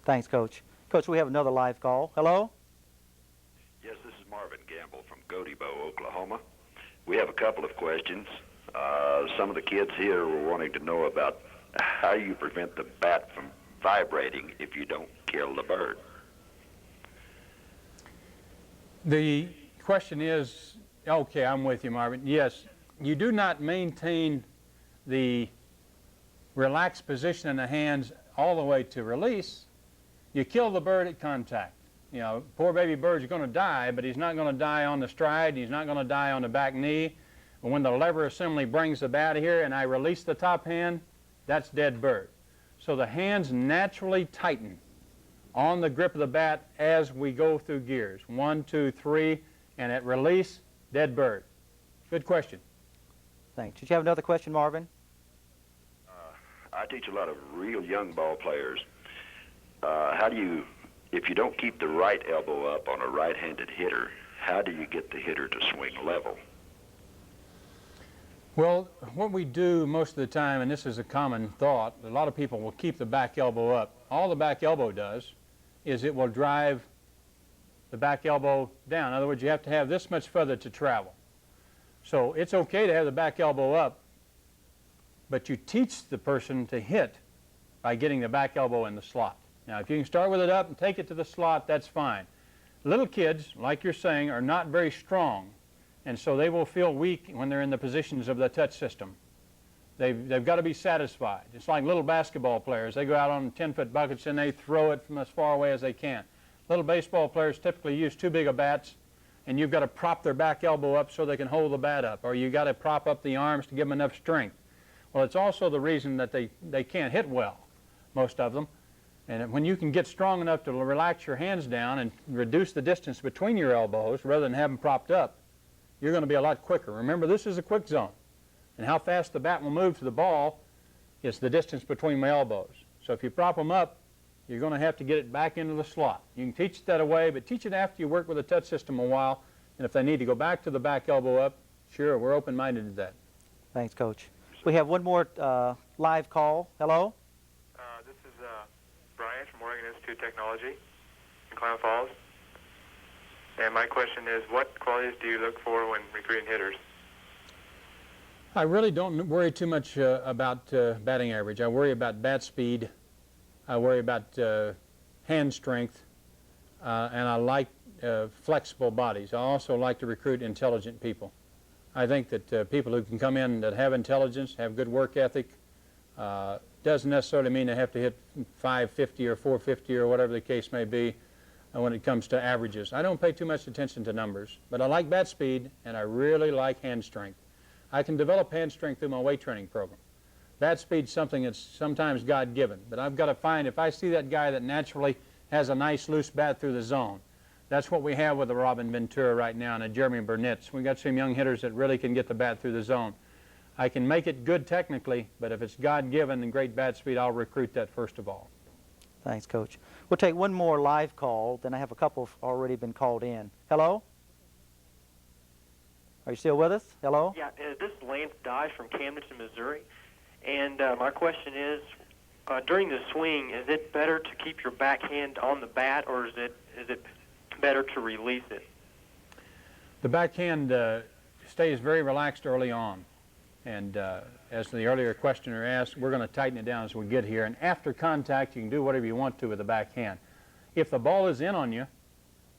Thanks, Coach. Coach, we have another live call. Hello? Yes, this is Marvin Gamble from Godebo, Oklahoma. We have a couple of questions. Some of the kids here were wanting to know about how you prevent the bat from vibrating if you don't kill the bird. The question is, okay, I'm with you, Marvin. Yes, you do not maintain the relaxed position in the hands all the way to release. You kill the bird at contact. You know, poor baby bird's going to die, but he's not going to die on the stride. He's not going to die on the back knee. But when the lever assembly brings the bat here and I release the top hand, that's dead bird. So the hands naturally tighten on the grip of the bat as we go through gears. 1, 2, 3, and at release, dead bird. Good question. Thanks. Did you have another question, Marvin? I teach a lot of real young ball players. How do you, if you don't keep the right elbow up on a right-handed hitter, how do you get the hitter to swing level? Well, what we do most of the time, and this is a common thought, a lot of people will keep the back elbow up. All the back elbow does is it will drive the back elbow down. In other words, you have to have this much further to travel. So it's okay to have the back elbow up, but you teach the person to hit by getting the back elbow in the slot. Now, if you can start with it up and take it to the slot, that's fine. Little kids, like you're saying, are not very strong, and so they will feel weak when they're in the positions of the touch system. They've got to be satisfied. It's like little basketball players. They go out on 10-foot buckets and they throw it from as far away as they can. Little baseball players typically use too big of bats, and you've got to prop their back elbow up so they can hold the bat up, or you've got to prop up the arms to give them enough strength. Well, it's also the reason that they can't hit well, most of them. And when you can get strong enough to relax your hands down and reduce the distance between your elbows rather than have them propped up, you're going to be a lot quicker. Remember, this is a quick zone. And how fast the bat will move to the ball is the distance between my elbows. So if you prop them up, you're going to have to get it back into the slot. You can teach that away, but teach it after you work with the touch system a while. And if they need to go back to the back elbow up, sure, we're open-minded to that. Thanks, Coach. We have one more live call. Hello? This is Brian from Oregon Institute of Technology in Klamath Falls. And my question is, what qualities do you look for when recruiting hitters? I really don't worry too much about batting average. I worry about bat speed. I worry about hand strength. And I like flexible bodies. I also like to recruit intelligent people. I think that people who can come in that have intelligence, have good work ethic, doesn't necessarily mean they have to hit 550 or 450 or whatever the case may be when it comes to averages. I don't pay too much attention to numbers, but I like bat speed and I really like hand strength. I can develop hand strength through my weight training program. Bat speed's something that's sometimes God-given, but I've got to find, if I see that guy that naturally has a nice loose bat through the zone, that's what we have with the Robin Ventura right now and the Jeremy Burnett's. We've got some young hitters that really can get the bat through the zone. I can make it good technically, but if it's God-given and great bat speed, I'll recruit that first of all. Thanks, Coach. We'll take one more live call, then I have a couple already been called in. Hello? Are you still with us? Hello? Yeah, this is Lance Dye from Camdenton, Missouri. And my question is, during the swing, is it better to keep your backhand on the bat, or is it better to release it? The backhand stays very relaxed early on. And as the earlier questioner asked, we're going to tighten it down as we get here. And after contact, you can do whatever you want to with the backhand. If the ball is in on you,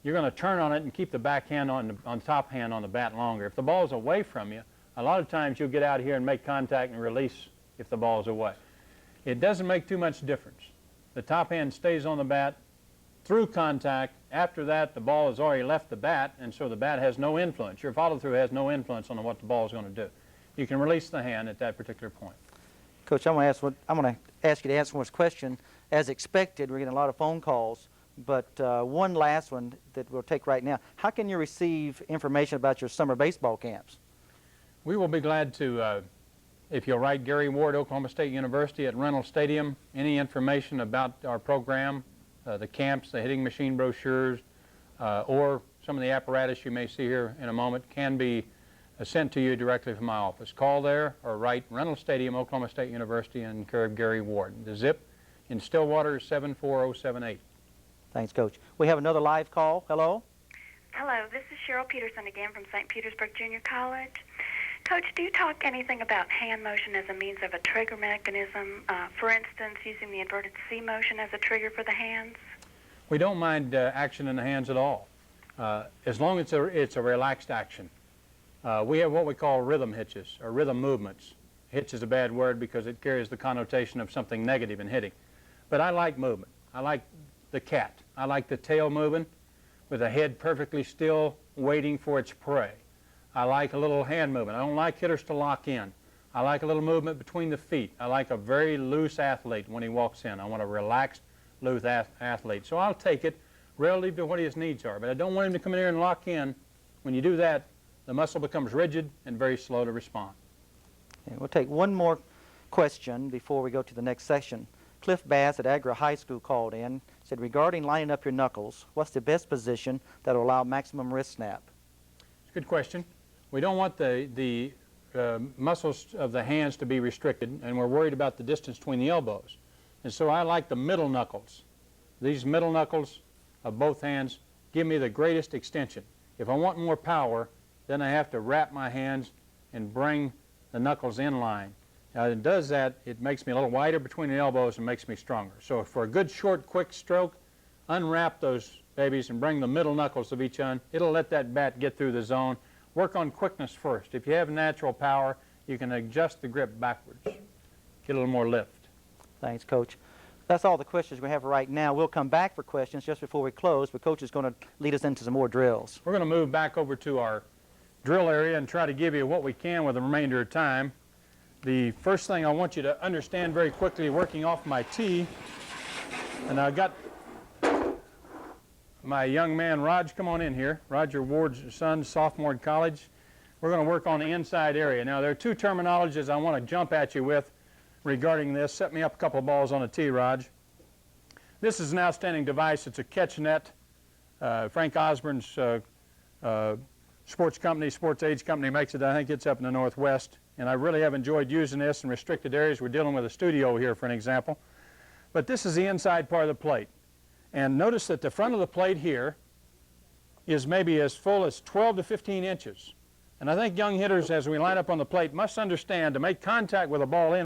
you're going to turn on it and keep the backhand on the top hand on the bat longer. If the ball is away from you, a lot of times you'll get out here and make contact and release if the ball is away. It doesn't make too much difference. The top hand stays on the bat through contact. After that, the ball has already left the bat, and so the bat has no influence. Your follow-through has no influence on what the ball is going to do. You can release the hand at that particular point. Coach, I'm going to ask you to answer one question. As expected, we're getting a lot of phone calls, but one last one that we'll take right now. How can you receive information about your summer baseball camps? We will be glad to, if you'll write Gary Ward, Oklahoma State University at Reynolds Stadium, any information about our program, the camps, the hitting machine brochures, or some of the apparatus you may see here in a moment can be sent to you directly from my office. Call there or write Reynolds Stadium, Oklahoma State University, and care of Gary Ward. The zip in Stillwater 74078. Thanks, Coach. We have another live call. Hello? Hello, this is Cheryl Peterson again from St. Petersburg Junior College. Coach, do you talk anything about hand motion as a means of a trigger mechanism? For instance, using the inverted C motion as a trigger for the hands? We don't mind action in the hands at all, as long as it's a relaxed action. We have what we call rhythm hitches, or rhythm movements. Hitch is a bad word because it carries the connotation of something negative in hitting. But I like movement. I like the cat. I like the tail moving with the head perfectly still, waiting for its prey. I like a little hand movement. I don't like hitters to lock in. I like a little movement between the feet. I like a very loose athlete when he walks in. I want a relaxed, loose athlete. So I'll take it relative to what his needs are. But I don't want him to come in here and lock in. When you do that, the muscle becomes rigid and very slow to respond. Okay, we'll take one more question before we go to the next section. Cliff Bass at Agra High School called in, said, regarding lining up your knuckles, what's the best position that will allow maximum wrist snap? It's a good question. We don't want the muscles of the hands to be restricted, and we're worried about the distance between the elbows. And so I like the middle knuckles. These middle knuckles of both hands give me the greatest extension. If I want more power, then I have to wrap my hands and bring the knuckles in line. Now, it does that, it makes me a little wider between the elbows and makes me stronger. So for a good, short, quick stroke, unwrap those babies and bring the middle knuckles of each one. It'll let that bat get through the zone. Work on quickness first. If you have natural power, you can adjust the grip backwards. Get a little more lift. Thanks, Coach. That's all the questions we have right now. We'll come back for questions just before we close, but Coach is going to lead us into some more drills. We're going to move back over to our drill area and try to give you what we can with the remainder of time. The first thing I want you to understand very quickly, working off my tee, and I got my young man, Raj, come on in here. Roger Ward's son, sophomore in college. We're going to work on the inside area. Now, there are two terminologies I want to jump at you with regarding this. Set me up a couple of balls on the tee, Raj. This is an outstanding device. It's a catch net. Frank Osborne's sports company, Sports Age Company makes it. I think it's up in the Northwest. And I really have enjoyed using this in restricted areas. We're dealing with a studio here, for an example. But this is the inside part of the plate. And notice that the front of the plate here is maybe as full as 12 to 15 inches. And I think young hitters, as we line up on the plate, must understand to make contact with a ball in